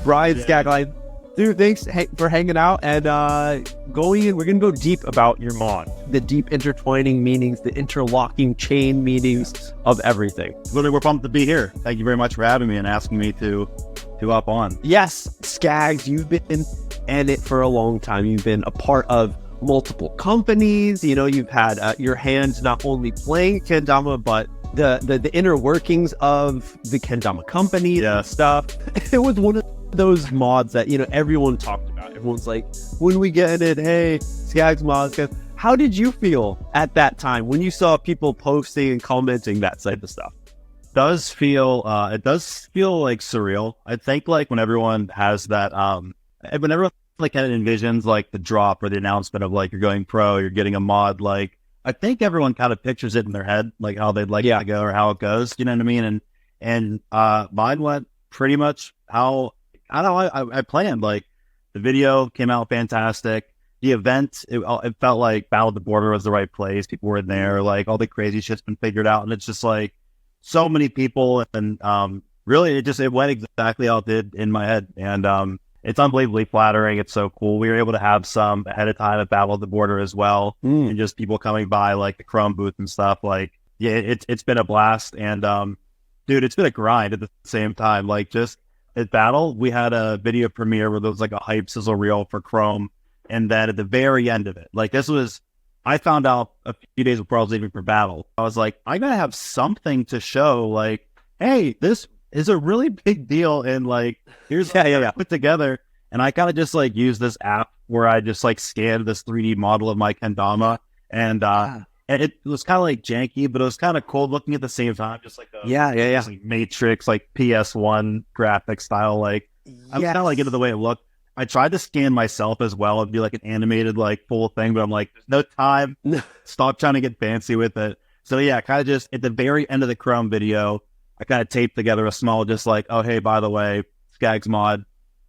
Bryan Scagline. Dude, thanks for hanging out and going in. We're going to go deep about your mod, the deep intertwining meanings, the interlocking chain meanings of everything. Literally, we're pumped to be here. Thank you very much for having me and asking me to hop on. Yes, Scags, you've been in it for a long time. You've been a part of multiple companies. You know, you've had your hands not only playing kendama, but the inner workings of the kendama company and stuff. It was one of those mods that, you know, everyone talked about. Everyone's like, when we get in it, hey, Scags mods. How did you feel at that time when you saw people posting and commenting that type of stuff? It does feel like surreal. I think like when everyone has that, when everyone like kind of envisions like the drop or the announcement of like you're going pro, you're getting a mod, like I think everyone kind of pictures it in their head, like how they'd like it to go or how it goes. You know what I mean? And mine went pretty much how I planned. Like the video came out fantastic. The event, it felt like Battle of the Border was the right place. People were in there, like all the crazy shit's been figured out, and it's just like so many people, and really it went exactly how it did in my head, and it's unbelievably flattering. It's so cool. We were able to have some ahead of time at Battle of the Border as well, and just people coming by like the Chrome booth and stuff. Like, yeah, it's been a blast, and dude, it's been a grind at the same time. Like just at Battle, we had a video premiere where there was like a hype sizzle reel for Chrome, and then at the very end of it, like I found out a few days before I was leaving for Battle. I was like, I gotta have something to show, like, hey, this is a really big deal, and like, here's put together. And I kind of just like use this app where I just like scanned this 3D model of my kendama, and it was kind of like janky, but it was kind of cool looking at the same time, just like like Matrix, like PS1 graphic style. Like I'm kind of like into the way it looked. I tried to scan myself as well and be like an animated like full thing, but I'm like, there's no time. Stop trying to get fancy with it. So yeah, kind of just at the very end of the Chrome video, I kind of taped together a small, just like, oh hey, by the way, Scags mod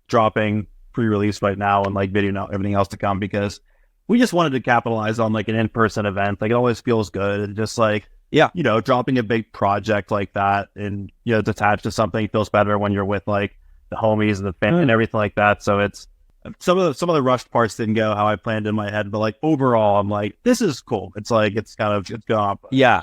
dropping pre-release right now, and like video now, everything else to come, because we just wanted to capitalize on like an in-person event. Like it always feels good, and just like, you know, dropping a big project like that, and you know, it's attached to something, feels better when you're with like the homies and the family and everything like that. So it's some of the rushed parts didn't go how I planned in my head, but like overall, I'm like, this is cool. It's like it's gone. It's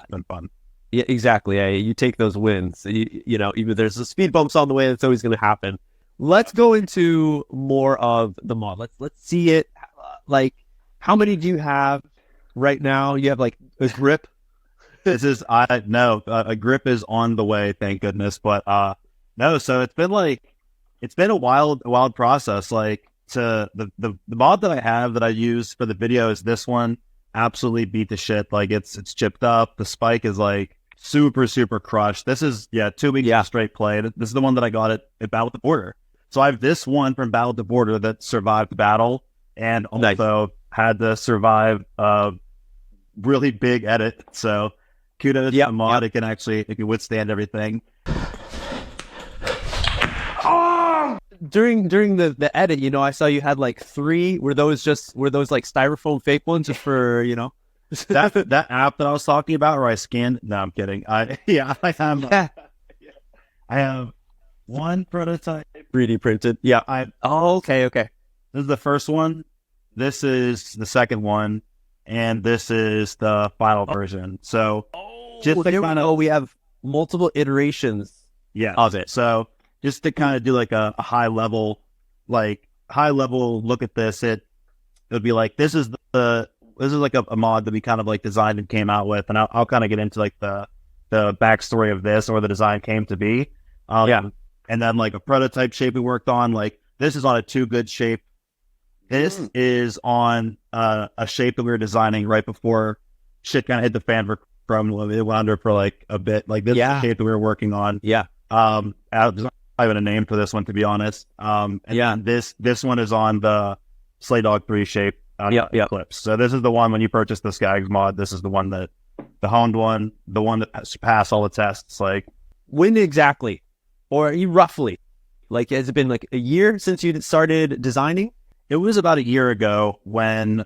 been fun. Yeah, exactly. Yeah, you take those wins. You know, even there's the speed bumps on the way. That's always going to happen. Let's go into more of the mod. Let's see it. Like, how many do you have right now? You have like a grip. A grip is on the way, thank goodness. But no, so it's been a wild process. Like the mod that I have that I use for the video is this one. Absolutely beat the shit. Like it's chipped up. The spike is like super crushed. This is 2 weeks straight play. This is the one that I got at Battle of the Border. So I have this one from Battle of the Border that survived the battle, and also had to survive a really big edit. So kudos to the mod. It can withstand everything. During the edit, you know, I saw you had like 3. Were those like styrofoam fake ones just for, you know? that app that I was talking about where I scanned? No, I'm kidding. I have one prototype 3D printed. Yeah. Okay. This is the first one. This is the second one, and this is the final version. So we have multiple iterations of it. So just to kind of do like a high level look at this, it would be like, this is like a mod that we kind of like designed and came out with, and I'll kind of get into like the backstory of this, or the design came to be. And then like a prototype shape we worked on. Like this is on a 2 good shape. This is on a shape that we were designing right before shit kind of hit the fan for Chrome. It went under for like a bit. Like this is the shape that we were working on. There's not even a name for this one, to be honest. This one is on the Slay Dog 3 shape clips. So this is the one when you purchase the Scags mod. This is the one that the honed one, the one that passed all the tests. Like when exactly, or roughly, like has it been like a year since you started designing? It was about a year ago when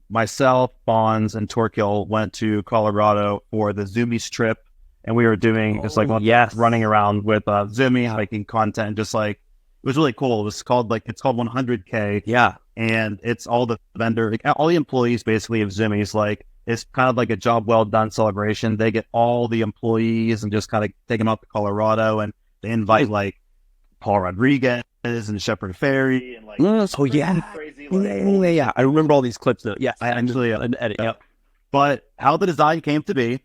myself, Bonds, and Torquil went to Colorado for the Zoomies trip, and we were doing just like running around with Zoomy, hiking content, just like was really cool. It was called it's called 100K. Yeah. And it's all the all the employees basically of Zoomies. Like, it's kind of like a job well done celebration. They get all the employees and just kind of take them out to Colorado, and they invite like Paul Rodriguez and Shepard Fairey and like crazy, yeah. I remember all these clips though. Yes, I actually edit. Yep. But how the design came to be,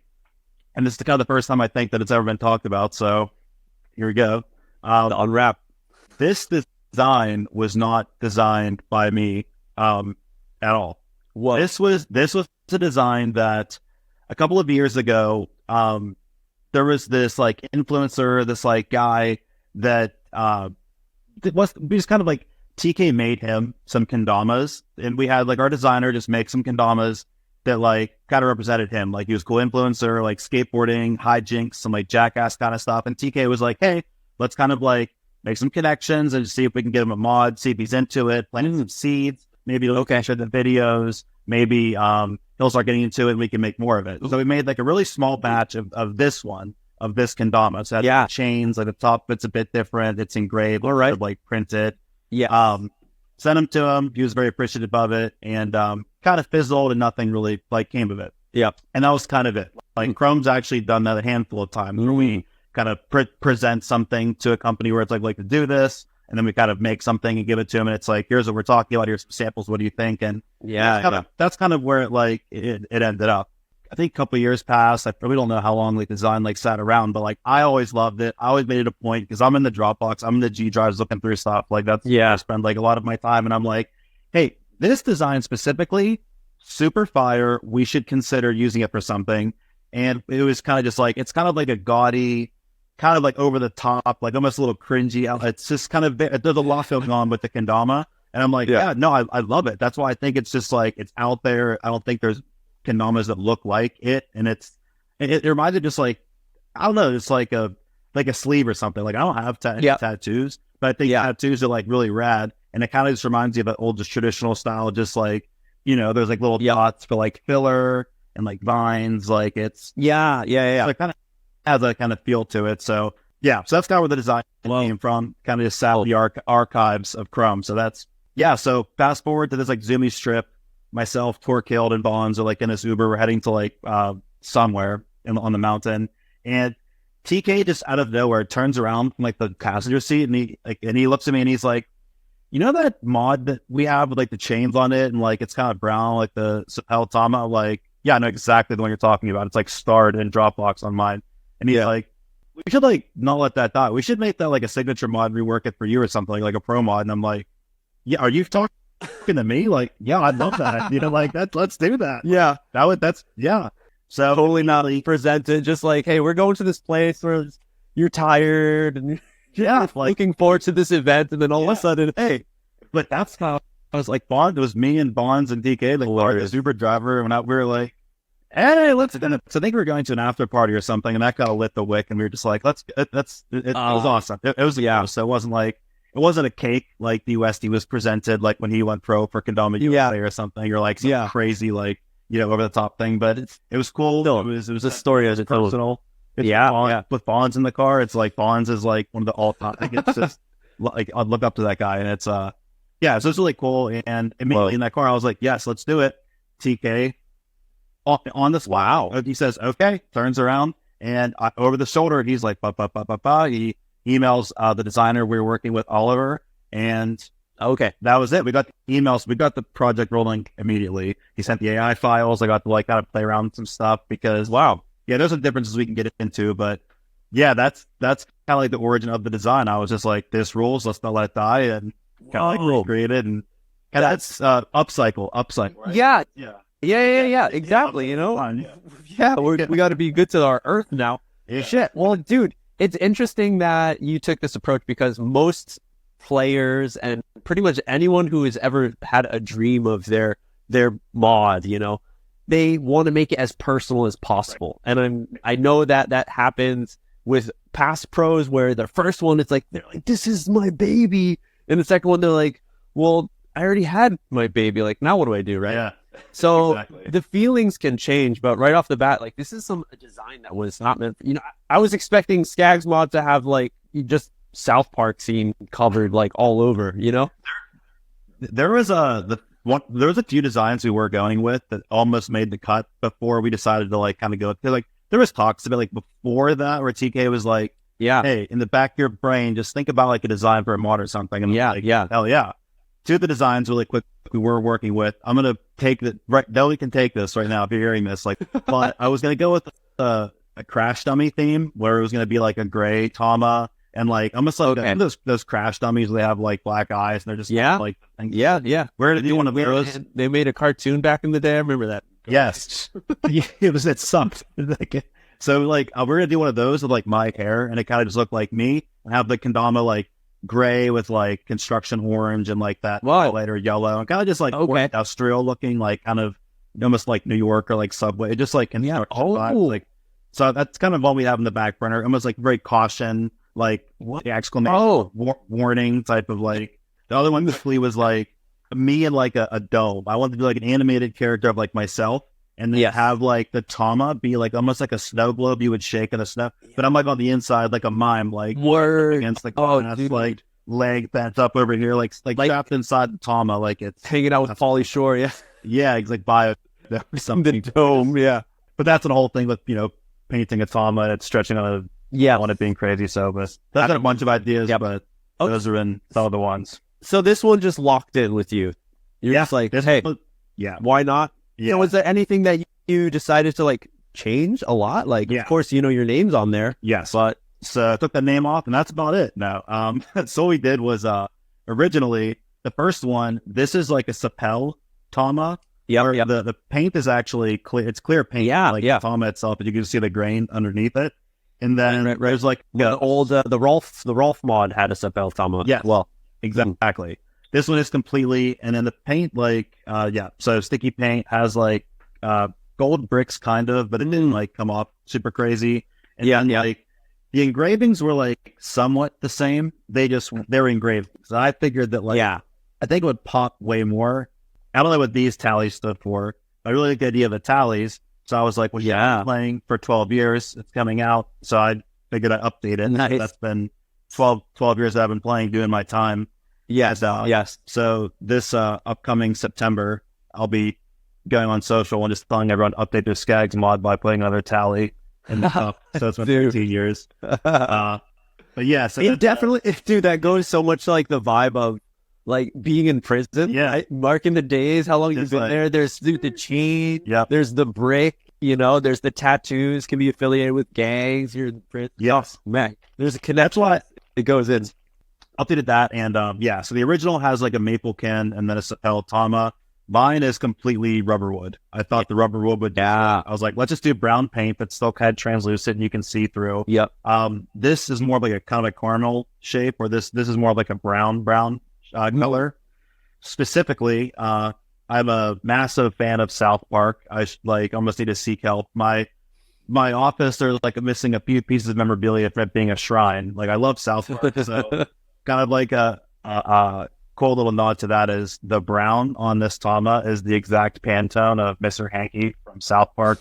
and this is kind of the first time I think that it's ever been talked about. So here we go. The Unwrap. This design was not designed by me at all. What? This was a design that a couple of years ago, there was this like influencer, this like guy that it was kind of like TK made him some kendamas, and we had like our designer just make some kendamas that like kind of represented him. Like, he was a cool influencer, like skateboarding, hijinks, some like jackass kind of stuff. And TK was like, hey, let's kind of like make some connections and see if we can get him a mod, see if he's into it, planting some seeds, maybe share the videos, maybe he'll start getting into it and we can make more of it. So we made like a really small batch of this kendama. So it has chains, like the top bit's a bit different, it's engraved, right, like printed. Yeah. Sent him to him, he was very appreciative of it, and kind of fizzled and nothing really like came of it. Yeah. And that was kind of it. Like, Chrome's actually done that a handful of times where we kind of present something to a company where it's like to do this, and then we kind of make something and give it to them, and it's like, here's what we're talking about, here's some samples, what do you think? And that's kind of where it ended up. I think a couple of years passed. I probably don't know how long design sat around, but I always loved it. I always made it a point, because I'm in the Dropbox, I'm in the G drives looking through stuff. That's where I spend a lot of my time, and I'm like, hey, this design specifically, super fire. We should consider using it for something. And it was kind of just it's kind of like a gaudy, kind of over the top, almost a little cringy. It's just kind of, there's a lot going on with the kendama. And I'm like, I love it. That's why I think it's just it's out there. I don't think there's kendamas that look like it. And it reminds me just I don't know, it's like a sleeve or something. I don't have tattoos, but I think tattoos are really rad. And it kind of just reminds you of an old, just traditional style, just there's little dots for filler and vines. So it kind of has that kind of feel to it. So so that's kind of where the design came from. Kind of just sat the archives of Chrome. So that's so fast forward to this Zoomy strip. Myself, Torkild, and Bonds are in this Uber. We're heading to somewhere on the mountain, and TK just out of nowhere turns around from the passenger seat, and he looks at me and he's like, you know that mod that we have with the chains on it, and it's kind of brown, the Sapel Tama? I know exactly the one you're talking about. It's starred in Dropbox on mine. And he's like, we should not let that die. We should make that a signature mod, rework it for you or something, like a pro mod. And I'm like, yeah, are you talking to me? I'd love that. Let's do that. Yeah. So totally not presented, just hey, we're going to this place where you're tired and looking forward to this event, and then all of a sudden, hey, but that's how I was Bond. It was me and Bonds and DK, the Uber driver, and we were hey, let's do it. So I think we were going to an after party or something, and that kind of lit the wick, and we were just it was awesome. It was so it wasn't a cake like the USD was presented when he went pro for Kendama USA or something, or some crazy over the top thing, but it was cool. Still, it was a story as a personal. With Bonds in the car, it's Bonds is one of the all-time. It's just I'd look up to that guy, and it's so it's really cool. And immediately in that car, I was like, yes, let's do it. TK on this. Wow. He says, okay, turns around, and over the shoulder, he's like, ba, ba, ba, ba, ba. He emails the designer we were working with, Oliver, and okay, that was it. We got the emails, we got the project rolling immediately. He sent the AI files. I got to kind of play around with some stuff, because there's some differences we can get into, but that's kind of the origin of the design. I was just this rules, let's not let it die, and kind of recreate it, and that's upcycle, right? Yeah, exactly. We got to be good to our earth now. Shit. Well, dude, it's interesting that you took this approach, because most players and pretty much anyone who has ever had a dream of their mod, they want to make it as personal as possible. Right. And I know that happens with past pros, where the first one, it's they're this is my baby. And the second one, they're well, I already had my baby. Now what do I do? Right. Yeah. So exactly. The feelings can change, but right off the bat, this is a design that was not meant for, I was expecting Scags mod to have just South Park scene covered like all over, you know? There was a few designs we were going with that almost made the cut before we decided to like kind of go. Like there was talks about like before that where TK was like, Yeah. hey, in the back of your brain, just think about like a design for a mod or something. And Yeah, like, yeah. hell yeah. Two of the designs really quick we were working with. I'm gonna take the right. Delly can take this right now if you're hearing this. Like, but I was gonna go with a crash dummy theme where it was gonna be like a gray Tama and like almost like those crash dummies. They have like black eyes and they're just like yeah. Where did you want to wear those? They made a cartoon back in the day. I remember that. Yes, it sucked. So like we're gonna do one of those with like my hair and it kind of just looked like me and have the kendama like gray with like construction orange and like that later yellow and kind of just like industrial looking, like kind of almost like New York or like Subway. It just like vibes, like so that's kind of what we have in the back burner. Almost like very caution, like the exclamation warning type of like. The other one basically was like me and like a dome. I wanted to be like an animated character of like myself. And then have like the Tama be like almost like a snow globe you would shake in the snow. But I'm like on the inside like a mime, like against the glass, like leg bent up over here, like trapped inside the Tama, like it's hanging out with Pauly Shore, yeah, it's like bio something. The dome, yeah. But that's the whole thing with painting a Tama and it's stretching on it being crazy. So but that's a bunch of ideas, but those are in some of the ones. So this one just locked in with you. You're just like, hey, why not? Yeah. So was there anything that you decided to like change a lot? Like, of course, your name's on there. Yes. But so I took the name off and that's about it. No. So what we did was originally the first one, this is like a Sapel Tama. Yeah. The paint is actually clear. It's clear paint. The Tama itself, but you can see the grain underneath it. And then there's like the old the Rolf mod had a Sapel Tama. Yeah. Well, exactly. This one is completely, and then the paint, like, so sticky paint has like gold bricks kind of, but it didn't like come off super crazy. And then, like the engravings were like somewhat the same. They were engraved. So I figured that like, I think it would pop way more. I don't know what these tallies stood for. I really like the idea of the tallies. So I was like, well, I've been playing for 12 years. It's coming out. So I figured I'd update it. Nice. That's been 12 years I've been playing, doing my time. Yes. So this upcoming September, I'll be going on social and just telling everyone to update their Scags mod by putting another tally in the top. So it's been 15 years. But yeah, so it definitely, dude, that goes so much to like the vibe of like being in prison. Yeah, marking the days, how long you've been there. There's the chain. Yeah. There's the brick. There's the tattoos. Can be affiliated with gangs. You're in prison. Yes, man. There's a connection. That's why it goes in. Updated that and so the original has like a maple ken and then a Sapel Tama. Mine is completely rubber wood. I thought the rubber wood would I was like, let's just do brown paint but still kind of translucent and you can see through. This is more like a kind of a caramel shape, or this is more like a brown color. Specifically, I'm a massive fan of South Park. I almost need to seek help. My office, there's like missing a few pieces of memorabilia for it being a shrine. Like I love South Park, so kind of like a cool little nod to that is the brown on this Tama is the exact Pantone of Mr. Hanky from South Park,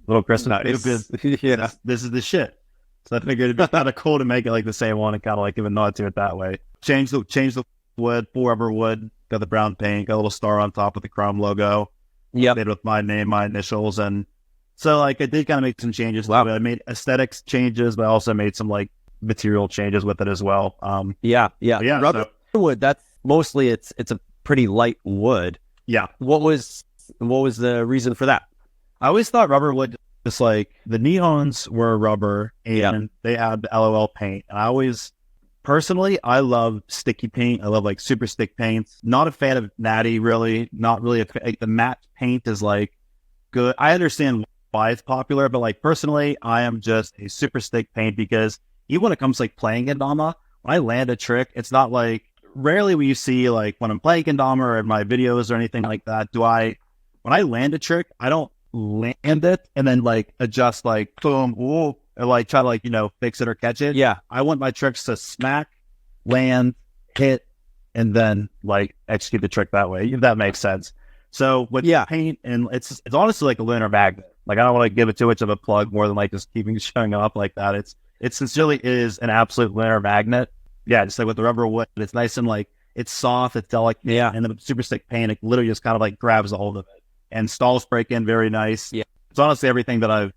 Little Christmas. This is the shit. So I figured it'd be kind of cool to make it like the same one and kind of like give a nod to it that way. Change the wood, full rubber wood, got the brown paint, got a little star on top with the Chrome logo. Made it with my name, my initials, and so like I did kind of make some changes. I made aesthetics changes, but I also made some like material changes with it as well. Rubber wood, that's mostly it's a pretty light wood. What was the reason for that? I always thought rubber wood, just like the neons were rubber and they had the LOL paint, and I love sticky paint. I love like super stick paints. Not a fan of natty, really. Not really like the matte paint is like good. I understand why it's popular, but like personally I am just a super stick paint because even when it comes to like playing kendama, when I land a trick, it's not like rarely will you see like when I'm playing kendama or in my videos or anything like that, when I land a trick, I don't land it and then like adjust like boom, ooh, or like try to like, fix it or catch it. I want my tricks to smack, land, hit, and then like execute the trick that way, if that makes sense. So with paint, and it's honestly like a lunar magnet. Like I don't want to give it too much of a plug more than like just keeping showing up like that. it sincerely is an absolute winter magnet. Yeah, just like with the rubber wood, it's nice and like, it's soft, it's delicate, and the super stick paint, it literally just kind of like grabs a hold of it. And stalls break in very nice. Yeah, it's honestly everything that I've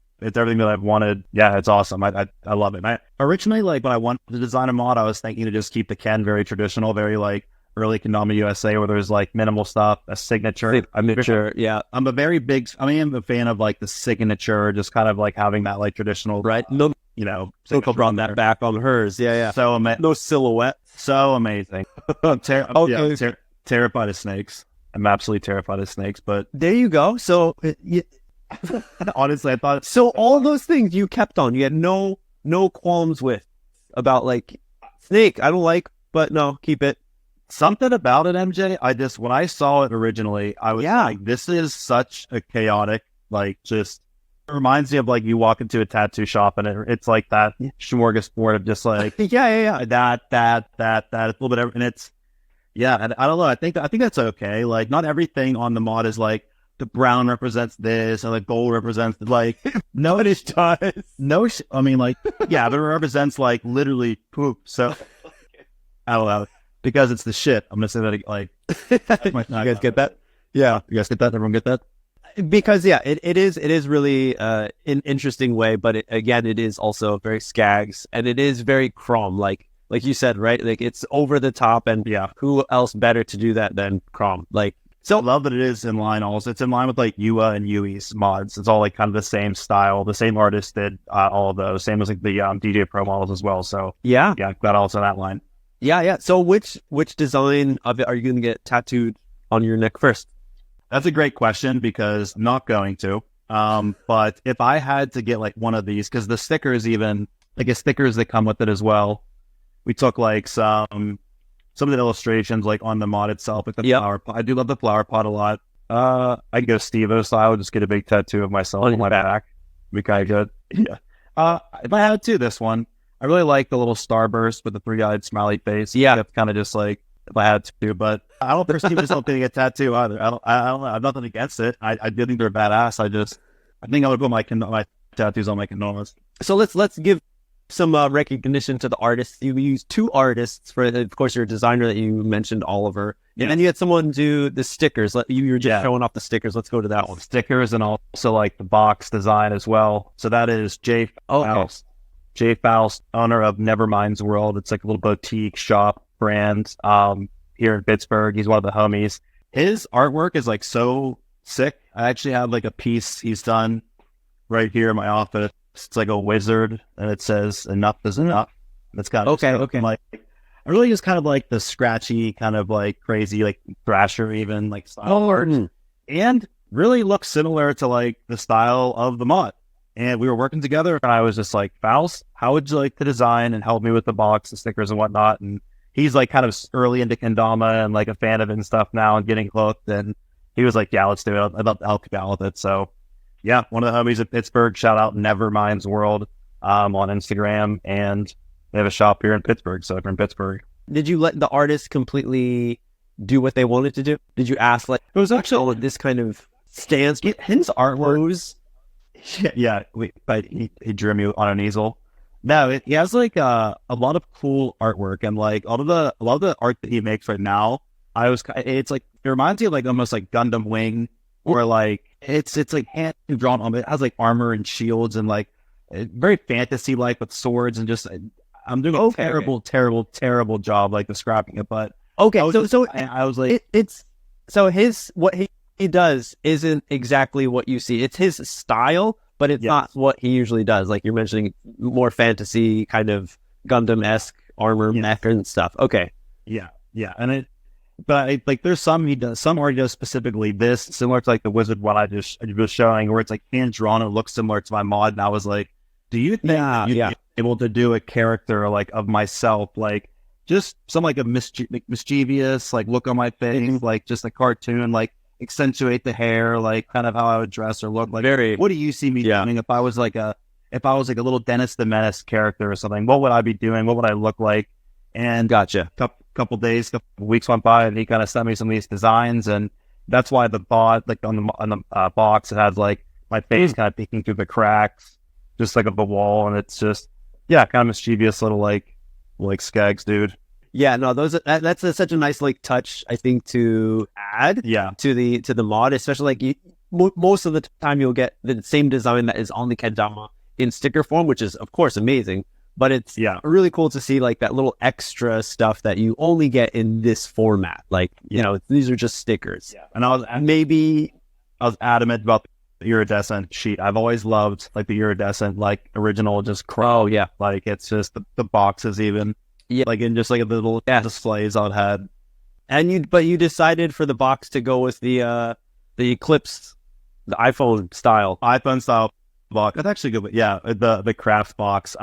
wanted. Yeah, it's awesome. I love it. Originally, like when I wanted to design a mod, I was thinking to just keep the Ken very traditional, very like early Kendama USA, where there's like minimal stuff, a signature. I'm a fan of like the signature, just kind of like having that like traditional, right? No, Silco brought that back on hers. Yeah. So no silhouette. So amazing. Terrified of snakes. I'm absolutely terrified of snakes, but there you go. So honestly, I thought so. All those things you kept on, you had no qualms with about like snake. I don't like, but no, keep it. Something about it, MJ. When I saw it originally, I was like, this is such a chaotic, like, just it reminds me of like you walk into a tattoo shop and it's like that smorgasbord of just like that a little bit, and it's and I don't know. I think that's okay. Like, not everything on the mod is like the brown represents this and the gold represents like no, it does. No, I mean, like, but it represents like literally poop. So I don't know. Because it's the shit. I'm going to say that like... You guys get that? Yeah. You guys get that? Everyone get that? Because, it is really an interesting way, but it is also very Scags, and it is very Crom, like you said, right? Like, it's over the top, and who else better to do that than Crom? Like, so I love that it is in line also. It's in line with like Yua and Yui's mods. It's all like kind of the same style. The same artist did all of those. Same as like the DJ Pro models as well. So, that also in that line. Yeah. So which design of it are you going to get tattooed on your neck first? That's a great question, because I'm not going to. But if I had to get like one of these, because the stickers, even like the stickers that come with it as well, we took like some of the illustrations like on the mod itself, like the flower pot. I do love the flower pot a lot. I go Steve-O style, just get a big tattoo of myself on my back. Be kind of good. Yeah. If I had to, this one. I really like the little starburst with the three-eyed smiley face. Yeah, it's kind of just like if I had to, but I don't perceive myself getting a tattoo either. I don't. I have nothing against it. I do think they're badass. I think I would put my tattoos on my kendamas. So let's give some recognition to the artists. You used two artists for, of course, your designer that you mentioned, Oliver, and then you had someone do the stickers. You were just showing off the stickers. Let's go to that one. Stickers, and also like the box design as well. So that is Jay Faust. Jay Faust, owner of Nevermind's World. It's like a little boutique shop brand here in Pittsburgh. He's one of the homies. His artwork is like so sick. I actually have like a piece he's done right here in my office. It's like a wizard, and it says "Enough is enough." It's got okay. Like, I really just kind of like the scratchy, kind of like crazy, like Thrasher even like style art, and really looks similar to like the style of the mod. And we were working together, and I was just like, Faust, how would you like to design and help me with the box, the stickers and whatnot? And he's like kind of early into kendama and like a fan of it and stuff now and getting hooked. And he was like, yeah, let's do it. I'd love to help you out with it. So yeah, one of the homies at Pittsburgh, shout out Nevermind's World on Instagram. And they have a shop here in Pittsburgh. So if you're in Pittsburgh. Did you let the artist completely do what they wanted to do? Did you ask like, it was actually this kind of stance? His artwork. But he drew me on an easel. No, he has like a lot of cool artwork, and like a lot of the art that he makes right now. It's like, it reminds me of like almost like Gundam Wing, or like it's like hand drawn on it. Has like armor and shields and like very fantasy like with swords, and just I'm doing a terrible job like describing it. But I was like, what he does isn't exactly what you see. It's his style, but it's not what he usually does. Like you're mentioning, more fantasy kind of Gundam-esque armor mech and stuff. Okay. Yeah. But there's some art he does specifically this, similar to like the wizard one I was showing, where it's like hand drawn and looks similar to my mod. And I was like, do you think you'd be able to do a character like of myself, like just some like a mischievous like look on my face, like just a cartoon, like accentuate the hair, like kind of how I would dress or look. Like, what do you see me doing if I was like a little Dennis the Menace character or something? What would I be doing? What would I look like? And couple weeks went by, and he kind of sent me some of these designs, and that's why the bot, like on the box, it has like my face kind of peeking through the cracks, just like of the wall, and it's just yeah, kind of mischievous little like Scags dude. Yeah, no, that's such a nice like touch, I think, to add to the mod, especially like most of the time you'll get the same design that is on the kendama in sticker form, which is of course amazing, but it's really cool to see like that little extra stuff that you only get in this format. Like, you know, these are just stickers. Yeah. And I was adamant about the iridescent sheet. I've always loved like the iridescent, like original, just Oh yeah, like it's just the boxes even. Yeah, like in just like the little displays I'd had. And you decided for the box to go with the Eclipse, the iPhone style box. That's actually good. Yeah, the craft box.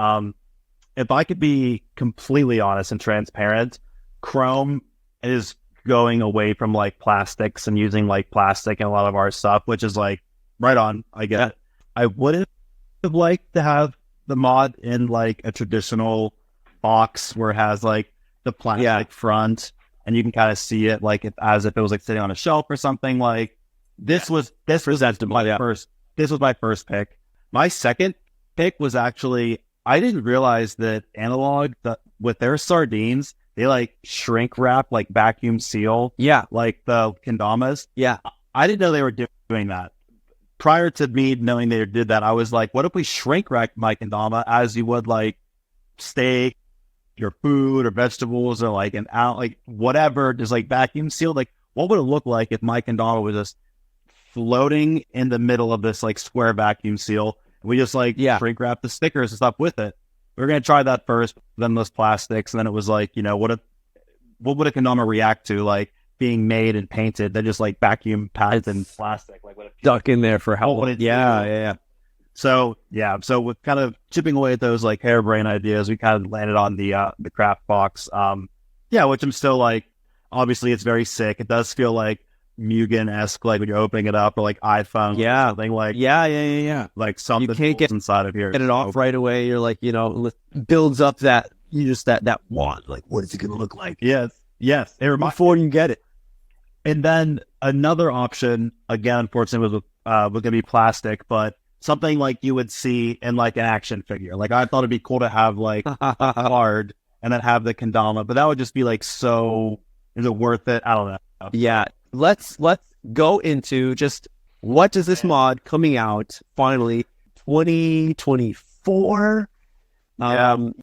If I could be completely honest and transparent, Chrome is going away from like plastics and using like plastic in a lot of our stuff, which is like right on. I get it. I would have liked to have the mod in like a traditional box where it has like the plastic front and you can kind of see it like as if it was like sitting on a shelf or something. Like this was my first pick. My second pick was actually, I didn't realize that Analog with their sardines, they like shrink wrap, like vacuum seal like the kendamas. I didn't know they were doing that. Prior to me knowing they did that, I was like, what if we shrink wrap my kendama as you would like steak, your food or vegetables or like an out, like whatever, just like vacuum sealed. Like what would it look like if my kendama was just floating in the middle of this like square vacuum seal? We just like shrink wrap the stickers and stuff with it. We were going to try that first, then those plastics. And then it was like, you know, what would a kendama react to like being made and painted? They're just like vacuum pads and plastic, like what it stuck in there for how long? Yeah. So with kind of chipping away at those like harebrained ideas, we kind of landed on the craft box. Which I'm still like, obviously it's very sick. It does feel like Mugen-esque, like when you're opening it up, or like iPhone, something like like something you can't get inside of here. Get it off right away. You're like, you know, builds up that wand. Like, what is it going to look like? Yes. Before you get it. And then another option, again, unfortunately, was going to be plastic, but something like you would see in like an action figure. Like I thought it'd be cool to have like a card and then have the kendama, but that would just be like, so is it worth it? I don't know. Yeah. Let's go into just what does this mod coming out finally 2024?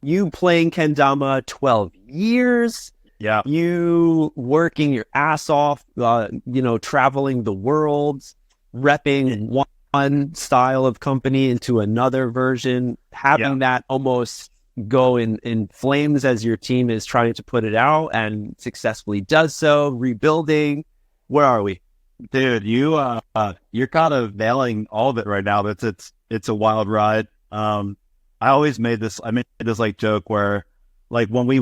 You playing kendama 12 years. Yeah. You working your ass off, traveling the world, repping one style of company into another version, having that almost go in flames as your team is trying to put it out and successfully does so, rebuilding. Where are we? Dude, you're kind of nailing all of it right now. It's a wild ride. I made this like joke where like when we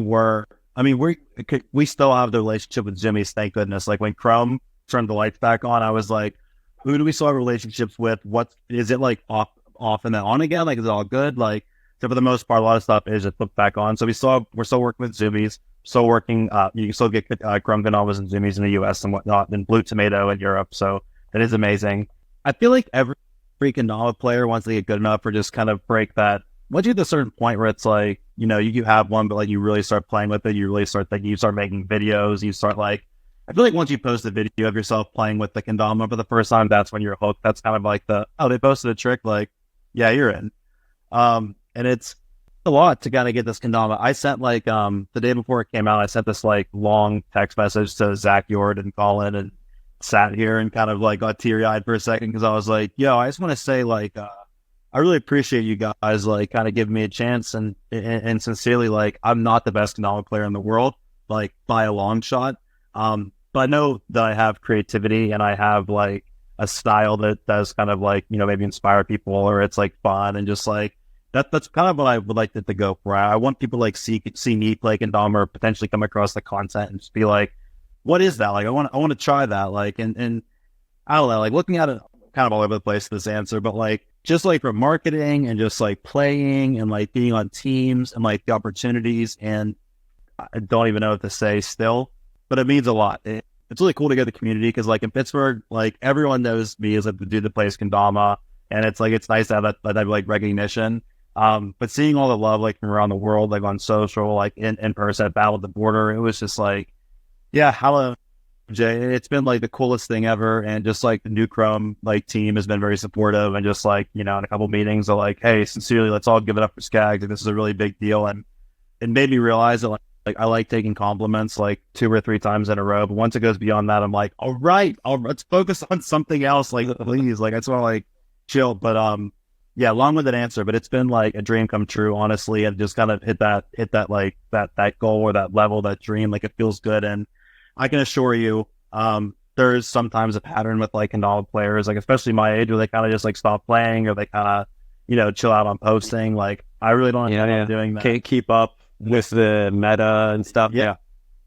still have the relationship with Jimmy's, thank goodness. Like when Chrome turned the lights back on, I was like, who do we still have relationships with? What is it like off and then on again? Like, is it all good? Like, so for the most part, a lot of stuff is just flipped back on. So we're still working with Zoomies, still working, you can still get Chrome Kendamas and Zoomies in the US and whatnot, and Blue Tomato in Europe. So that is amazing. I feel like every kendama player, once they get good enough, or just kind of break that, once you get to a certain point where it's like, you know, you have one, but like you really start playing with it, you really start thinking, you start making videos, you start like, I feel like once you post a video of yourself playing with the kendama for the first time, that's when you're hooked. That's kind of like they posted a trick, like, yeah, you're in. And it's a lot to kind of get this kendama. I sent like, the day before it came out, I sent this like long text message to Zach Yord and Colin and sat here and kind of like got teary eyed for a second. Cause I was like, yo, I just want to say like, I really appreciate you guys like kind of giving me a chance and sincerely, like, I'm not the best kendama player in the world, like by a long shot. But I know that I have creativity and I have like a style that does kind of like, you know, maybe inspire people, or it's like fun and just like that's kind of what I would like to go for. I want people to like see me play kendama or potentially come across the content and just be like, what is that? Like I want to try that. Like and I don't know, like looking at it kind of all over the place this answer, but like just like for marketing and just like playing and like being on teams and like the opportunities, and I don't even know what to say still. But it means a lot. It's really cool to get the community because, like in Pittsburgh, like everyone knows me as like the dude that plays kendama, and it's like it's nice to have that like recognition. But seeing all the love like from around the world, like on social, like in person at Battle at the Border, it was just like, yeah, hello, Jay. It's been like the coolest thing ever. And just like the new Chrome like team has been very supportive, and just like, you know, in a couple meetings they're like, hey, sincerely, let's all give it up for Scags. Like, this is a really big deal. And it made me realize that like I like taking compliments like 2 or 3 times in a row. But once it goes beyond that, I'm like, all right, let's focus on something else. Like, please, like I just want to like chill. But yeah, long-winded answer, but it's been like a dream come true, honestly, and just kind of hit that like that goal or that level, that dream. Like, it feels good. And I can assure you, there's sometimes a pattern with like kendama players, like especially my age, where they kind of just like stop playing, or they kind of, you know, chill out on posting. Like, I really don't end doing that. Can't keep up with the meta and stuff. Yeah,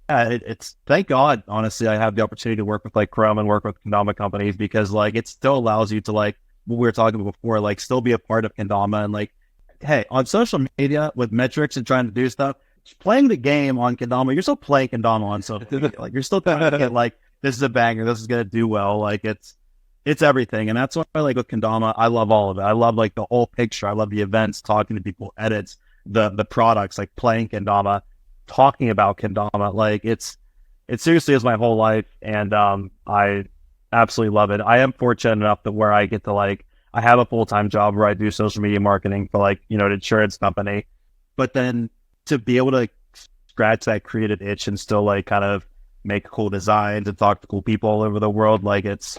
it's thank God, honestly, I have the opportunity to work with like Chrome and work with kendama companies, because like it still allows you to, like what we were talking about before, like still be a part of kendama. And like, hey, on social media with metrics and trying to do stuff, playing the game on kendama, you're still playing kendama on social media. Like, you're still trying to get like, this is a banger, this is gonna do well. Like, it's everything. And that's why, like, with kendama, I love all of it. I love like the whole picture. I love the events, talking to people, edits, the products, like playing kendama, talking about kendama. Like, it seriously is my whole life. And I absolutely love it. I am fortunate enough that where I get to, like, I have a full-time job where I do social media marketing for, like, you know, an insurance company, but then to be able to scratch that creative itch and still like kind of make cool designs and talk to cool people all over the world, like it's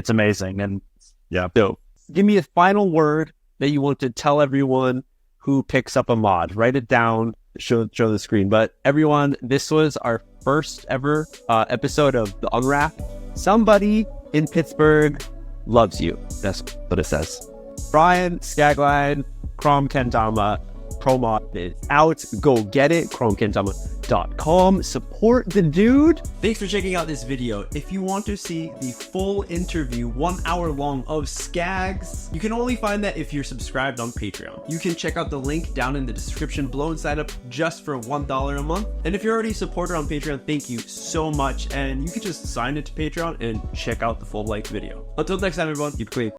amazing. And yeah. So give me a final word that you want to tell everyone who picks up a mod. Write it down, show the screen. But everyone, this was our first ever episode of the Unwrap. Somebody in Pittsburgh loves you. That's what it says. Bryan Scagline, Chrome Kendama Pro Mod is out. Go get it. ChromeKendama.com. Support the dude. Thanks for checking out this video. If you want to see the full interview, 1 hour long, of Scags, you can only find that if you're subscribed on Patreon. You can check out the link down in the description below and sign up just for $1 a month. And if you're already a supporter on Patreon, thank you so much. And you can just sign into Patreon and check out the full length video. Until next time, everyone, keep it clean.